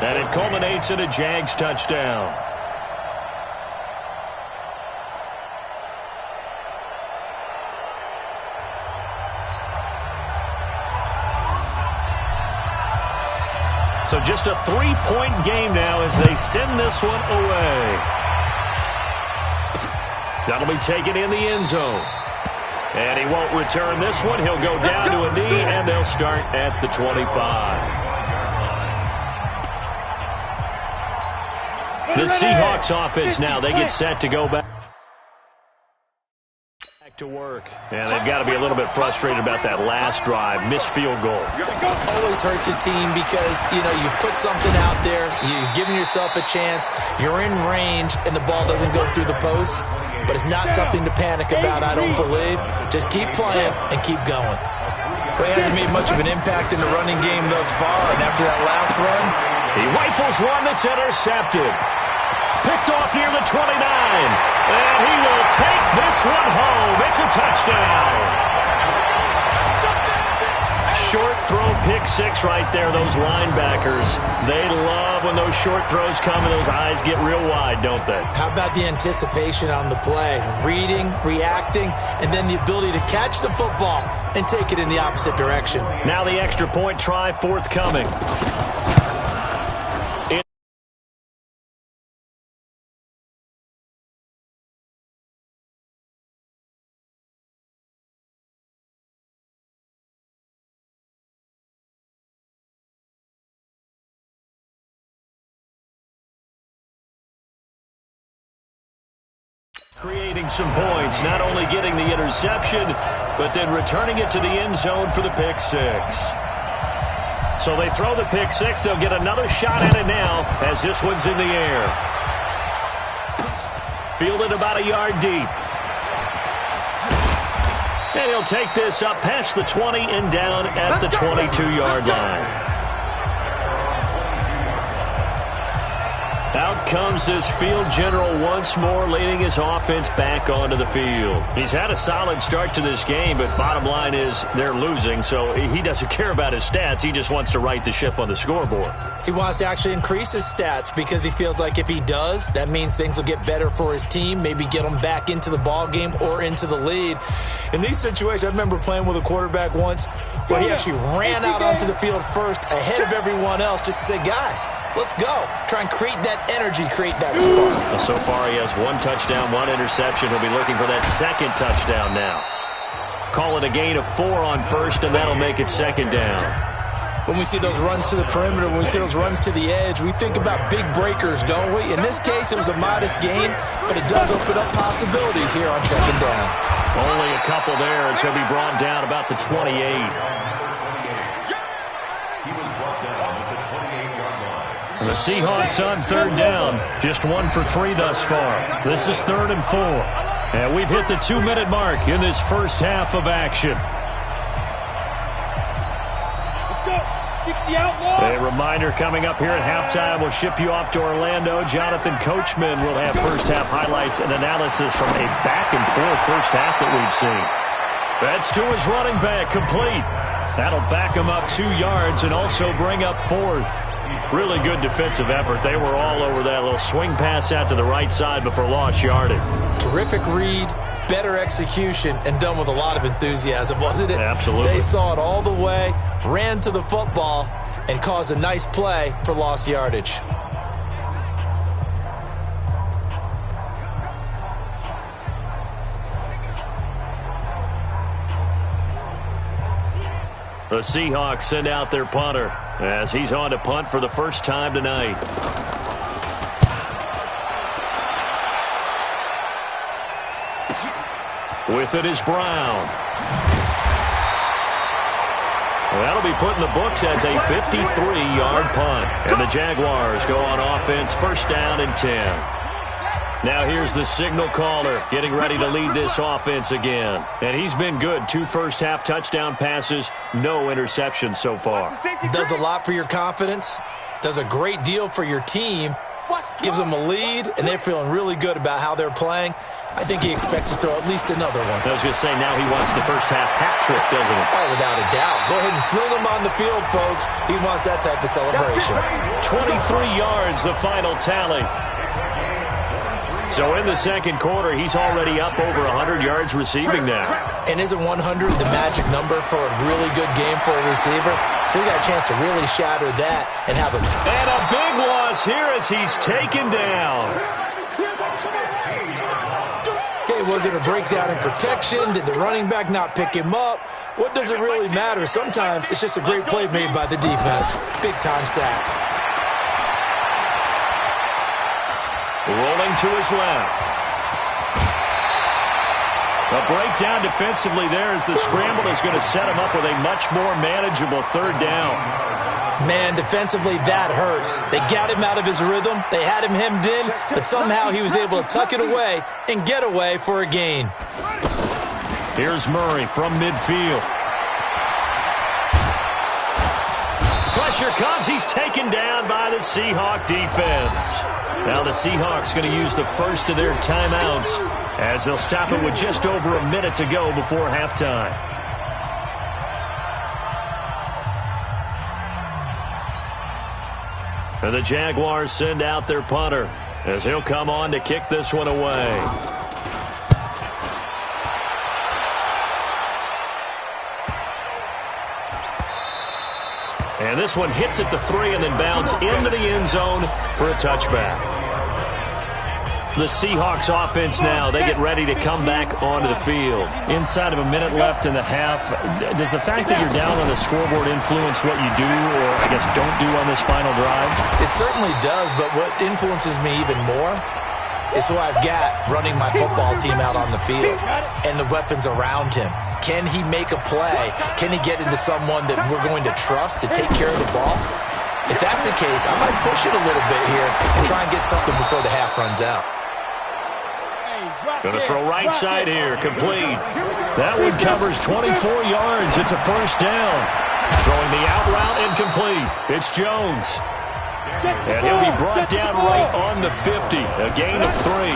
And it culminates in a Jags touchdown. So just a 3-point game now as they send this one away. That'll be taken in the end zone. And he won't return this one. He'll go down to a knee, and they'll start at the 25. The Seahawks offense now, they get set to go back to work. And they've got to be a little bit frustrated about that last drive, missed field goal. Always hurts a team because, you put something out there, you're giving yourself a chance, you're in range, and the ball doesn't go through the posts. But it's not something to panic about, I don't believe. Just keep playing and keep going. Well, he hasn't made much of an impact in the running game thus far, and after that last run, he rifles one that's intercepted. Picked off near the 29. And he will take this one home. It's a touchdown. Short throw, pick six right there. Those linebackers, they love when those short throws come and those eyes get real wide, don't they? How about the anticipation on the play? Reading, reacting, and then the ability to catch the football and take it in the opposite direction. Now the extra point try forthcoming. Creating some points, not only getting the interception, but then returning it to the end zone for the pick six. So they throw the pick six. They'll get another shot at it now as this one's in the air. Fielded about a yard deep. And he'll take this up past the 20 and down at the 22-yard line. Out comes this field general once more, leading his offense back onto the field. He's had a solid start to this game, but bottom line is they're losing, so he doesn't care about his stats. He just wants to right the ship on the scoreboard. He wants to actually increase his stats because he feels like if he does, that means things will get better for his team, maybe get him back into the ball game or into the lead. In these situations, I remember playing with a quarterback once where he actually ran out onto the field first ahead of everyone else just to say, guys, let's go. Try and create that energy, create that spark. Well, so far he has one touchdown, one interception. He'll be looking for that second touchdown now. Call it a gain of 4 on first, and that'll make it second down. When we see those runs to the perimeter, when we see those runs to the edge, we think about big breakers, don't we? In this case, it was a modest gain, but it does open up possibilities here on second down. Only a couple there as he'll be brought down about the 28. And the Seahawks on third down, just 1 for 3 thus far. This is 3rd and 4. And we've hit the 2-minute mark in this first half of action. A reminder coming up here at halftime. We'll ship you off to Orlando. Jonathan Coachman will have first-half highlights and analysis from a back-and-forth first half that we've seen. That's to his running back, complete. That'll back him up 2 yards and also bring up 4th. Really good defensive effort. They were all over that little swing pass out to the right side before lost yardage. Terrific read, better execution, and done with a lot of enthusiasm, wasn't it? Absolutely. They saw it all the way, ran to the football, and caused a nice play for lost yardage. The Seahawks send out their punter as he's on to punt for the first time tonight. With it is Brown. That'll be put in the books as a 53-yard punt. And the Jaguars go on offense, first down and 10. Now here's the signal caller getting ready to lead this offense again. And he's been good. 2 first-half touchdown passes, no interceptions so far. Does a lot for your confidence. Does a great deal for your team. gives them a lead, and they're feeling really good about how they're playing. I think he expects to throw at least another one. I was going to say, now he wants the first half hat trick, doesn't he? Oh, without a doubt. Go ahead and fling him on the field, folks. He wants that type of celebration. 23 yards, the final tally. So in the second quarter, he's already up over 100 yards receiving now. And isn't 100 the magic number for a really good game for a receiver? So he got a chance to really shatter that and have a... And a big loss here as he's taken down. Okay, was it a breakdown in protection? Did the running back not pick him up? What does it really matter? Sometimes it's just a great play made by the defense. Big-time sack. Rolling to his left. A breakdown defensively there as the scramble is going to set him up with a much more manageable third down. Man, defensively, that hurts. They got him out of his rhythm. They had him hemmed in, but somehow he was able to tuck it away and get away for a gain. Here's Murray from midfield. Pressure comes. He's taken down by the Seahawk defense. Now the Seahawks going to use the first of their timeouts as they'll stop it with just over a minute to go before halftime. And the Jaguars send out their punter as he'll come on to kick this one away. And this one hits at the 3 and then bounds into the end zone for a touchback. The Seahawks offense now, they get ready to come back onto the field. Inside of a minute left in the half, does the fact that you're down on the scoreboard influence what you do or, I guess, don't do on this final drive? It certainly does, but what influences me even more is who I've got running my football team out on the field and the weapons around him. Can he make a play? Can he get into someone that we're going to trust to take care of the ball? If that's the case, I might push it a little bit here and try and get something before the half runs out. Going to throw right side here, complete. That one covers 24 yards. It's a first down. Throwing the out route, incomplete. It's Jones. And he'll be brought down right on the 50. A gain of 3.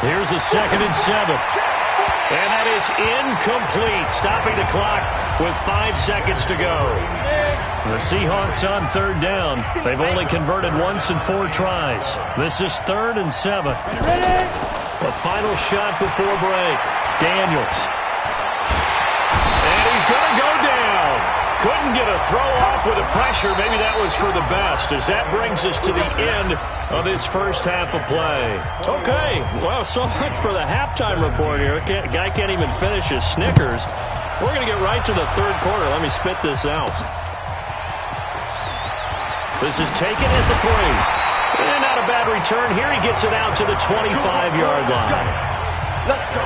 Here's a 2nd and 7. And that is incomplete, stopping the clock with 5 seconds to go. The Seahawks on third down. They've only converted once in 4 tries. This is 3rd and 7. A final shot before break. Daniels. And he's going to go down. Couldn't get a throw off with the pressure. Maybe that was for the best, as that brings us to the end of this first half of play. Okay, well, so much for the halftime report here. Guy can't even finish his Snickers. We're going to get right to the third quarter. Let me spit this out. This is taken at the 3. And not a bad return here. He gets it out to the 25-yard line. Let's go.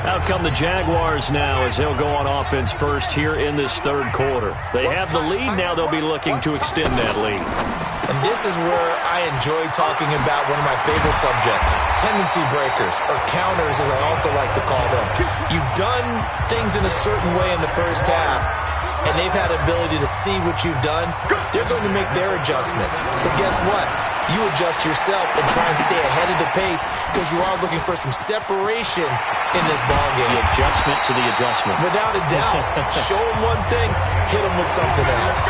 Out come the Jaguars now as they'll go on offense first here in this third quarter. They have the lead. Now they'll be looking to extend that lead. And this is where I enjoy talking about one of my favorite subjects, tendency breakers, or counters as I also like to call them. You've done things in a certain way in the first half, and they've had the ability to see what you've done. They're going to make their adjustments. So guess what? You adjust yourself and try and stay ahead of the pace because you are looking for some separation in this ballgame. The adjustment to the adjustment. Without a doubt. Show them one thing, hit them with something else.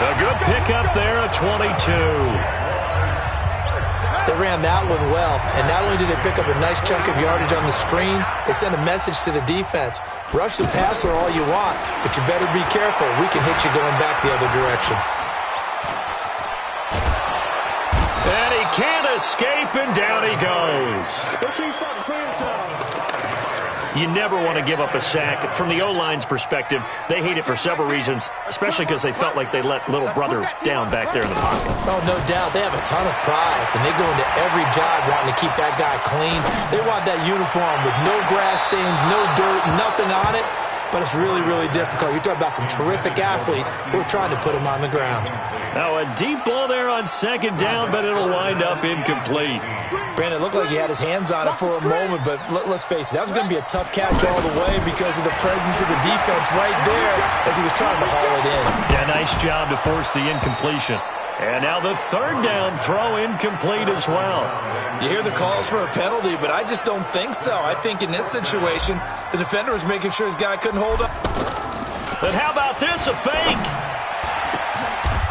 A good pickup there, a 22. They ran that one well, and not only did they pick up a nice chunk of yardage on the screen, they sent a message to the defense. Rush the passer all you want, but you better be careful. We can hit you going back the other direction. And he can't escape, and down he goes. You never want to give up a sack. From the O-line's perspective, they hate it for several reasons, especially because they felt like they let little brother down back there in the pocket. Oh, no doubt. They have a ton of pride, and they go into every job wanting to keep that guy clean. They want that uniform with no grass stains, no dirt, nothing on it. But it's really, really difficult. You're talking about some terrific athletes who are trying to put him on the ground. Now a deep ball there on second down, but it'll wind up incomplete. Brandon, it looked like he had his hands on it for a moment, but let's face it, that was going to be a tough catch all the way because of the presence of the defense right there as he was trying to haul it in. Yeah, nice job to force the incompletion. And now the third down throw incomplete as well. You hear the calls for a penalty, but I just don't think so. I think in this situation, the defender was making sure his guy couldn't hold up. But how about this, a fake?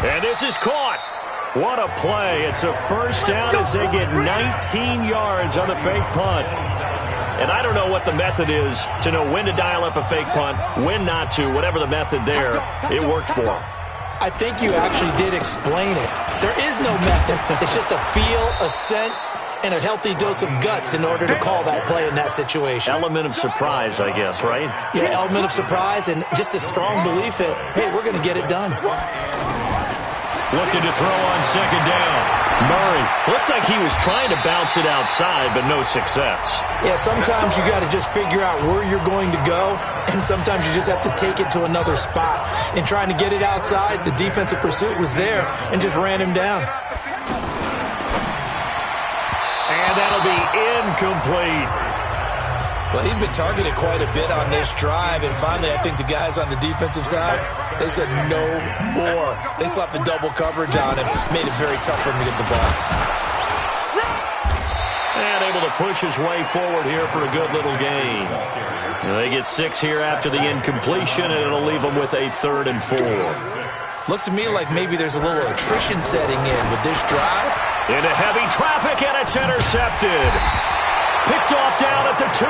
And this is caught. What a play. It's a first down as they get 19 yards on the fake punt. And I don't know what the method is to know when to dial up a fake punt, when not to, whatever the method there, it worked for him. I think you actually did explain it. There is no method. It's just a feel, a sense, and a healthy dose of guts in order to call that play in that situation. Element of surprise, I guess, right? Yeah, element of surprise and just a strong belief that, hey, we're going to get it done. Looking to throw on second down. Murray looked like he was trying to bounce it outside, but no success. Yeah, sometimes you got to just figure out where you're going to go, and sometimes you just have to take it to another spot. In trying to get it outside, the defensive pursuit was there and just ran him down. And that'll be incomplete. Well, he's been targeted quite a bit on this drive, and finally I think the guys on the defensive side, they said no more. They slapped the double coverage on him, made it very tough for him to get the ball. And able to push his way forward here for a good little gain. And they get 6 here after the incompletion, and it'll leave them with a 3rd and 4. Looks to me like maybe there's a little attrition setting in with this drive. Into heavy traffic, and it's intercepted. Picked off down at the 2.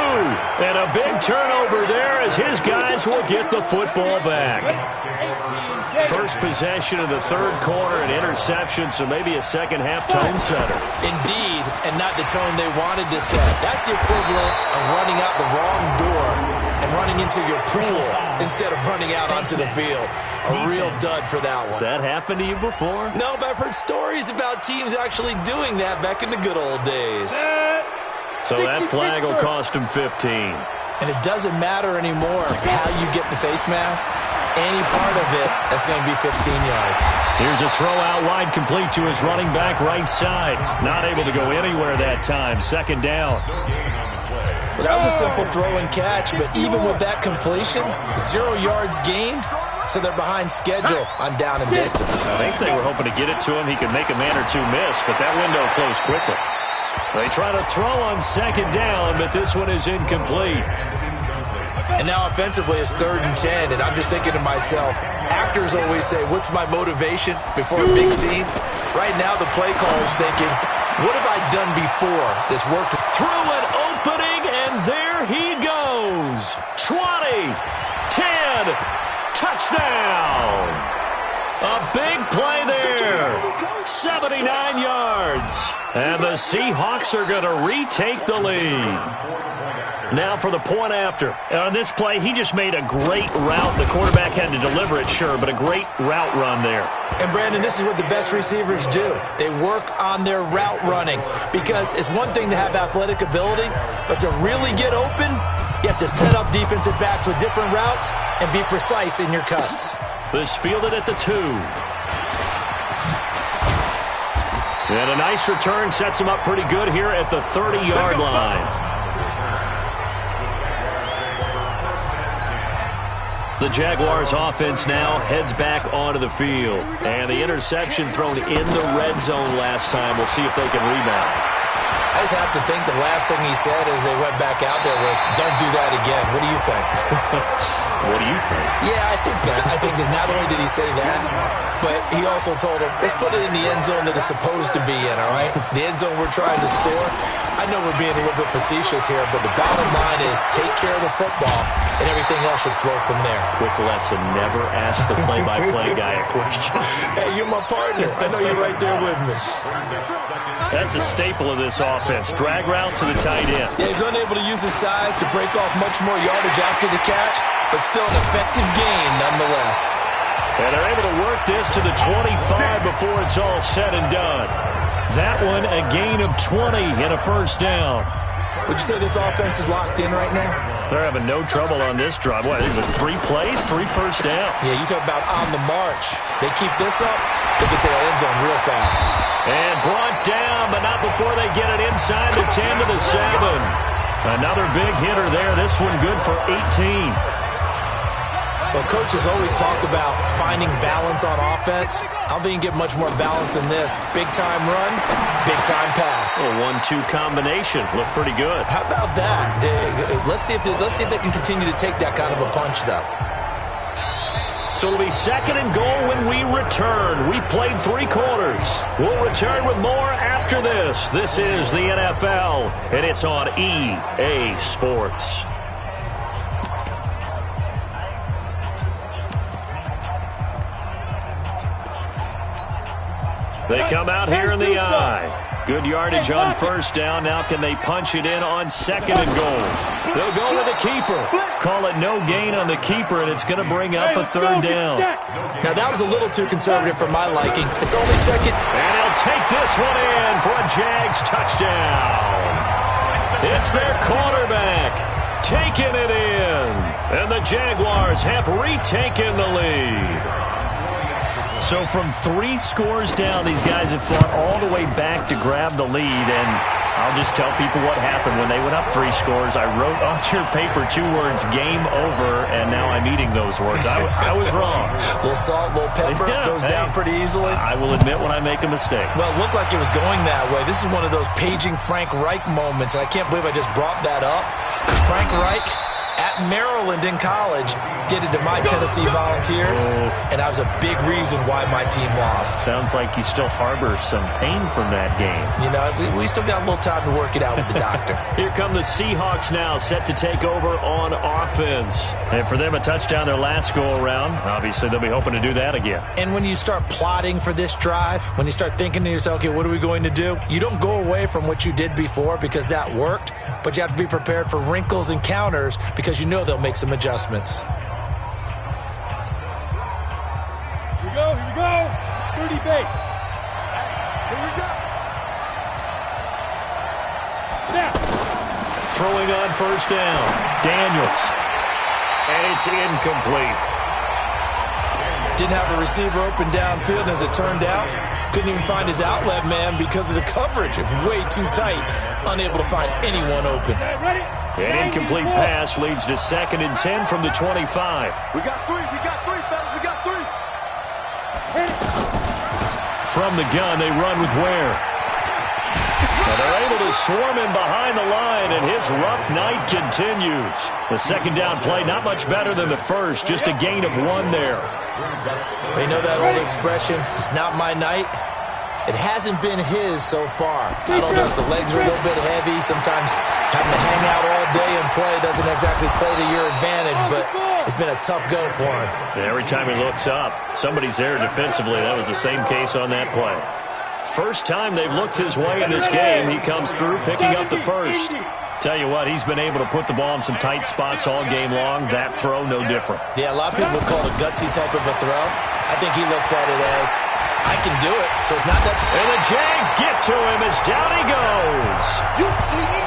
And a big turnover there as his guys will get the football back. First possession of the 3rd quarter, an interception, so maybe a second-half tone setter. Indeed, and not the tone they wanted to set. That's the equivalent of running out the wrong door and running into your pool instead of running out onto the field. A real dud for that one. Has that happened to you before? No, but I've heard stories about teams actually doing that back in the good old days. So that flag will cost him 15. And it doesn't matter anymore how you get the face mask. Any part of it, that's going to be 15 yards. Here's a throw out wide, complete to his running back right side. Not able to go anywhere that time. 2nd down. Well, that was a simple throw and catch, but even with that completion, 0 yards gained, so they're behind schedule on down and distance. I think they were hoping to get it to him. He could make a man or two miss, but that window closed quickly. They try to throw on 2nd down, but this one is incomplete. And now offensively it's 3rd and 10, and I'm just thinking to myself, actors always say, what's my motivation before a big scene? Right now the play caller's thinking, what have I done before this worked? Through an opening, and there he goes. 20, 10, touchdown. A big play there. 79 yards. And the Seahawks are going to retake the lead. Now for the point after. On this play, he just made a great route. The quarterback had to deliver it, sure, but a great route run there. And, Brandon, this is what the best receivers do. They work on their route running because it's one thing to have athletic ability, but to really get open, you have to set up defensive backs with different routes and be precise in your cuts. This fielded at the 2. And a nice return sets him up pretty good here at the 30-yard line. The Jaguars offense now heads back onto the field. And the interception thrown in the red zone last time. We'll see if they can rebound. I just have to think the last thing he said as they went back out there was, don't do that again. What do you think? What do you think? Yeah, I think that. I think that not only did he say that, but he also told him, let's put it in the end zone that it's supposed to be in, all right? The end zone we're trying to score. I know we're being a little bit facetious here, but the bottom line is take care of the football, and everything else should flow from there. Quick lesson, never ask the play-by-play guy a question. Hey, you're my partner. I know you're right there with me. That's a staple of this offense. Drag route to the tight end. Yeah, he's unable to use his size to break off much more yardage after the catch, but still an effective gain nonetheless. And they're able to work this to the 25 before it's all said and done. That one, a gain of 20 and a first down. Would you say this offense is locked in right now? They're having no trouble on this drive. What, is it 3 plays, 3 first downs? Yeah, you talk about on the march. They keep this up, they get to the end zone real fast. And brought down, but not before they get it inside the 10 to the 7. Another big hitter there. This one good for 18. Well, coaches always talk about finding balance on offense. I don't think you get much more balance than this. Big-time run, big-time pass. A 1-2 combination. Looked pretty good. How about that? Let's see if they can continue to take that kind of a punch, though. So it'll be second and goal when we return. We've played 3 quarters. We'll return with more after this. This is the NFL, and it's on EA Sports. They come out here in the eye. Good yardage on first down. Now can they punch it in on second and goal? They'll go with the keeper. Call it no gain on the keeper, and it's going to bring up a third down. Now, that was a little too conservative for my liking. It's only second. And he'll take this one in for a Jags touchdown. It's their quarterback taking it in. And the Jaguars have retaken the lead. So from 3 scores down, these guys have fought all the way back to grab the lead, and I'll just tell people what happened when they went up 3 scores. I wrote on your paper 2 words, game over, and now I'm eating those words. I was wrong. A little salt, a little pepper, goes down pretty easily. I will admit when I make a mistake. Well, it looked like it was going that way. This is one of those paging Frank Reich moments, and I can't believe I just brought that up. Frank Reich at Maryland in college did it to my Tennessee Volunteers, and that was a big reason why my team lost. Sounds like you still harbor some pain from that game. You know, we still got a little time to work it out with the doctor. Here come the Seahawks now, set to take over on offense. And for them, a touchdown their last go-around. Obviously, they'll be hoping to do that again. And when you start plotting for this drive, when you start thinking to yourself, okay, what are we going to do? You don't go away from what you did before because that worked, but you have to be prepared for wrinkles and counters because you know they'll make some adjustments. Here we go. 30 base. Here we go. Now. Throwing on first down. Daniels. And it's incomplete. Didn't have a receiver open downfield, and as it turned out, couldn't even find his outlet man because of the coverage. It's way too tight. Unable to find anyone open. An incomplete pass leads to second and 10 from the 25. We got 3, fellas. We got 3. From the gun, they run with Ware. Now they're able to swarm him behind the line, and his rough night continues. The second down play, not much better than the first, just a gain of 1 there. You know that old expression, it's not my night? It hasn't been his so far. I don't know if the legs are a little bit heavy. Sometimes having to hang out all day and play doesn't exactly play to your advantage, but it's been a tough go for him. Yeah, every time he looks up, somebody's there defensively. That was the same case on that play. First time they've looked his way in this game, he comes through picking up the first. Tell you what, he's been able to put the ball in some tight spots all game long. That throw, no different. Yeah, a lot of people would call it a gutsy type of a throw. I think he looks at it as, I can do it, so it's not that. And the Jags get to him as down he goes. You see me?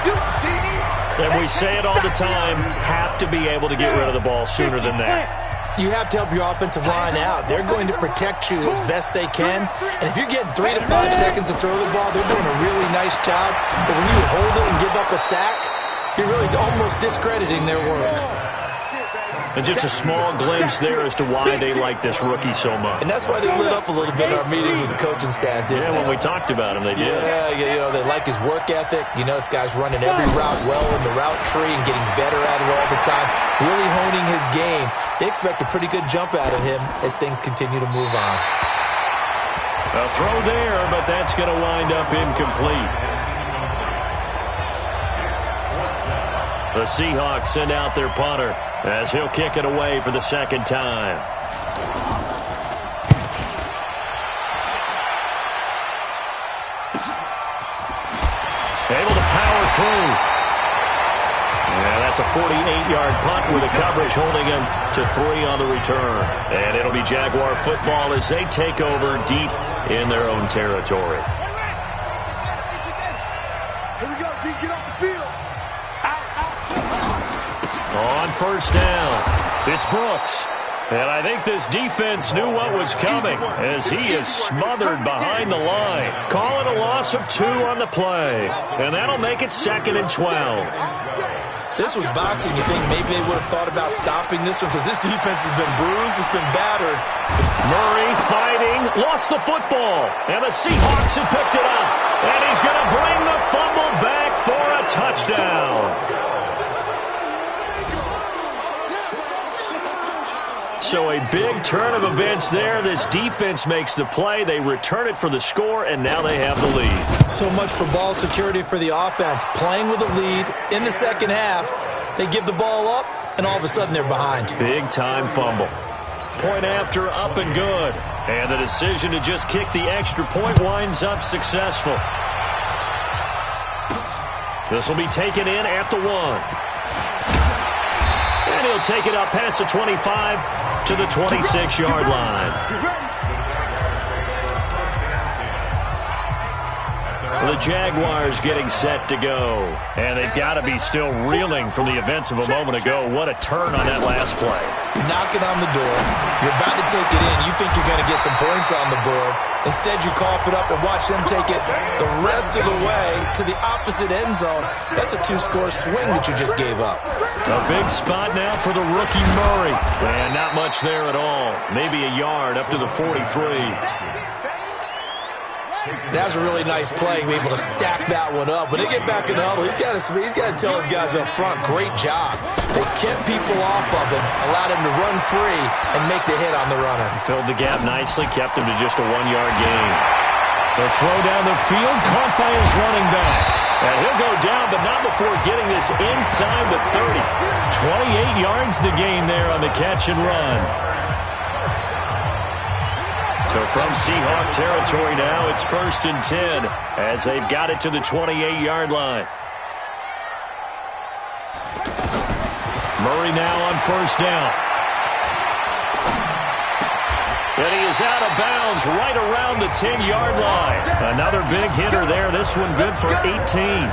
You see me? And we say it all the time, have to be able to get rid of the ball sooner than that. You have to help your offensive line out. They're going to protect you as best they can. And if you're getting 3 to 5 seconds to throw the ball, they're doing a really nice job. But when you hold it and give up a sack, you're really almost discrediting their work. And just a small glimpse there as to why they like this rookie so much. And that's why they lit up a little bit in our meetings with the coaching staff, didn't they? Yeah, when we talked about him, they did. Yeah, you know, they like his work ethic. You know, this guy's running every route well in the route tree and getting better at it all the time, really honing his game. They expect a pretty good jump out of him as things continue to move on. A throw there, but that's going to wind up incomplete. The Seahawks send out their punter as he'll kick it away for the second time. Able to power through. Yeah, that's a 48-yard punt with the coverage holding him to 3 on the return. And it'll be Jaguar football as they take over deep in their own territory. Here we go, G. Get off the field. On first down, it's Brooks. And I think this defense knew what was coming as he is smothered behind the line. Call it a loss of 2 on the play. And that'll make it second and 12. this was boxing, you think maybe they would have thought about stopping this one because this defense has been bruised, it's been battered. Murray fighting, lost the football, and the Seahawks have picked it up. And he's going to bring the fumble back for a touchdown. So a big turn of events there. This defense makes the play. They return it for the score, and now they have the lead. So much for ball security for the offense. Playing with a lead in the second half, they give the ball up, and all of a sudden they're behind. Big-time fumble. Point after, up and good. And the decision to just kick the extra point winds up successful. This will be taken in at the 1. And he'll take it up past the 25 to the 26-yard line. The Jaguars getting set to go. And they've got to be still reeling from the events of a moment ago. What a turn on that last play. You're knocking on the door. You're about to take it in. You think you're going to get some points on the board. Instead, you cough it up and watch them take it the rest of the way to the opposite end zone. That's a 2-score swing that you just gave up. A big spot now for the rookie Murray. And not much there at all. Maybe a yard up to the 43. That was a really nice play, be able to stack that one up. When they get back in the huddle, he's got to tell his guys up front, great job. They kept people off of him, allowed him to run free and make the hit on the runner. Filled the gap nicely, kept him to just a 1-yard gain. The throw down the field, caught by his running back. And he'll go down, but not before getting this inside the 30. 28 yards the gain there on the catch and run. So from Seahawk territory now, it's 1st and 10 as they've got it to the 28-yard line. Murray now on 1st down. And he is out of bounds right around the 10-yard line. Another big hitter there. This one good for 18.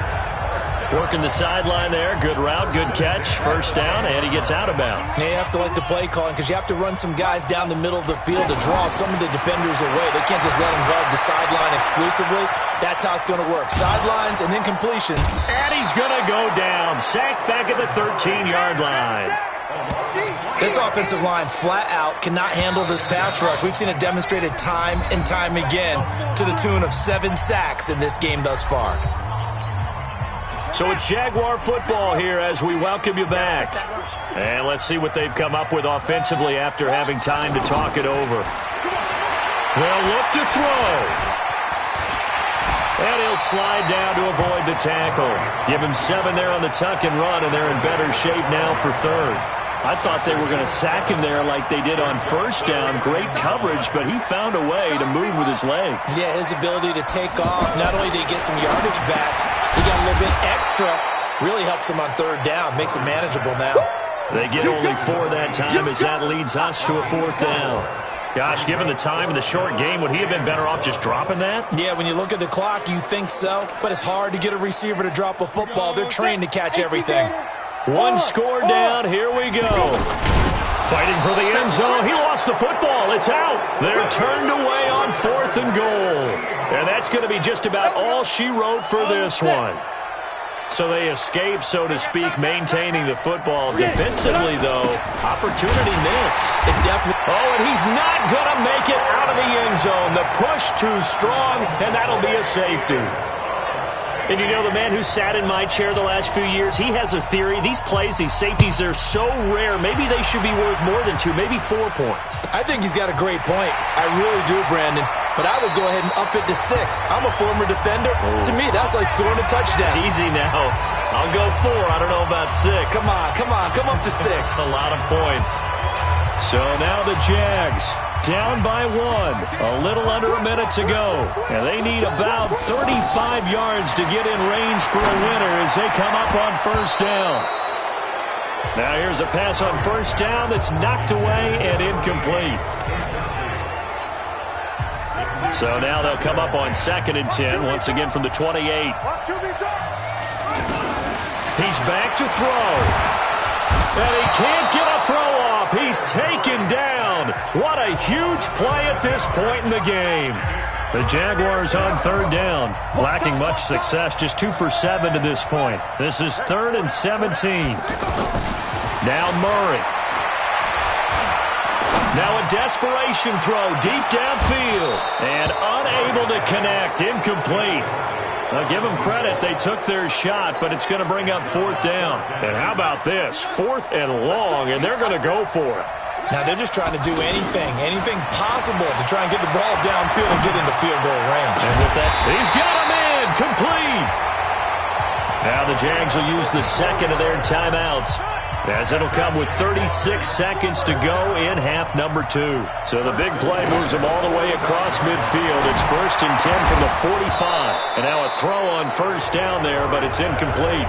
Working the sideline there. Good route, good catch. 1st down, and he gets out of bounds. Yeah, you have to like the play calling because you have to run some guys down the middle of the field to draw some of the defenders away. They can't just let them guard the sideline exclusively. That's how it's going to work. Sidelines and then completions. And he's going to go down. Sacked back at the 13-yard line. This offensive line flat out cannot handle this pass rush. We've seen it demonstrated time and time again to the tune of 7 sacks in this game thus far. So it's Jaguar football here as we welcome you back. And let's see what they've come up with offensively after having time to talk it over. They'll look to throw. And he'll slide down to avoid the tackle. Give him 7 there on the tuck and run, and they're in better shape now for 3rd. I thought they were going to sack him there like they did on 1st down. Great coverage, but he found a way to move with his legs. Yeah, his ability to take off. Not only did he get some yardage back, he got a little bit extra. Really helps him on 3rd down. Makes it manageable now. They get only 4 that time as that leads us to a 4th down. Gosh, given the time in the short game, would he have been better off just dropping that? Yeah, when you look at the clock, you think so. But it's hard to get a receiver to drop a football. They're trained to catch everything. 1 score down. Here we go. Fighting for the end zone. He lost the football. It's out. They're turned away on 4th and goal. And that's going to be just about all she wrote for this one. So they escape, so to speak, maintaining the football. Defensively, though, opportunity miss. It definitely. Oh, and he's not going to make it out of the end zone. The push too strong, and that'll be a safety. And you know, the man who sat in my chair the last few years, he has a theory. These plays, these safeties, they're so rare. Maybe they should be worth more than 2, maybe 4 points. I think he's got a great point. I really do, Brandon. But I would go ahead and up it to 6. I'm a former defender. To me, that's like scoring a touchdown. Easy now. I'll go 4. I don't know about 6. Come on. Come up to 6. A lot of points. So now the Jags down by 1. A little under a minute to go. And they need about 35 yards to get in range for a winner as they come up on 1st down. Now here's a pass on 1st down that's knocked away and incomplete. So now they'll come up on 2nd and 10, once again from the 28. He's back to throw. And he can't get a throw off. He's taken down. What a huge play at this point in the game. The Jaguars on third down, lacking much success, just 2 for 7 to this point. This is 3rd and 17. Now Murray. Now a desperation throw deep downfield, and unable to connect, incomplete. I'll give them credit. They took their shot, but it's going to bring up 4th down. And how about this? 4th and long, and they're going to go for it. Now they're just trying to do anything possible to try and get the ball downfield and get into field goal range. And with that, he's got him in, complete. Now the Jags will use the second of their timeouts, as it'll come with 36 seconds to go in half number 2. So the big play moves them all the way across midfield. It's 1st and 10 from the 45. And now a throw on 1st down there, but it's incomplete.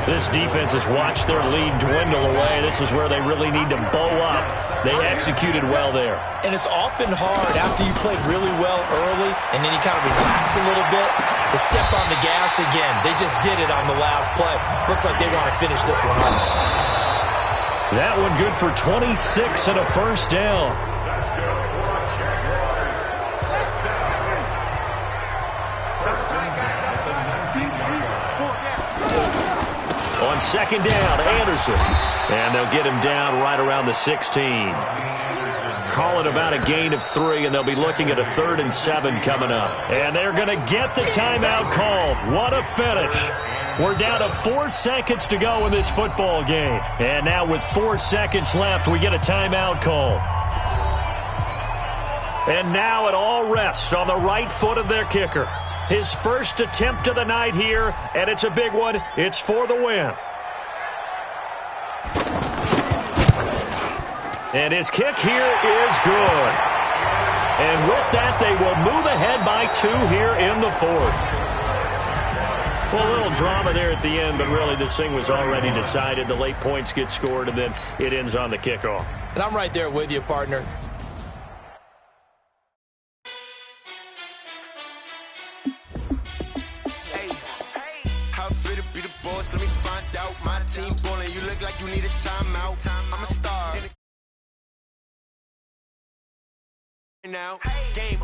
This defense has watched their lead dwindle away. This is where they really need to bow up. They executed well there. And it's often hard after you've played really well early and then you kind of relax a little bit to step on the gas again. They just did it on the last play. Looks like they want to finish this one off. That one good for 26 and a 1st down. On 2nd down, Anderson. And they'll get him down right around the 16. Call it about a gain of 3, and they'll be looking at a 3rd and 7 coming up. And they're going to get the timeout called. What a finish. We're down to 4 seconds to go in this football game. And now with 4 seconds left, we get a timeout call. And now it all rests on the right foot of their kicker. His first attempt of the night here, and it's a big one. It's for the win. And his kick here is good. And with that, they will move ahead by 2 here in the 4th. Well, a little drama there at the end, but really this thing was already decided. The late points get scored, and then it ends on the kickoff. And I'm right there with you, partner. Let me find out my team ballin'. You look like you need a timeout. I'm a star now. Game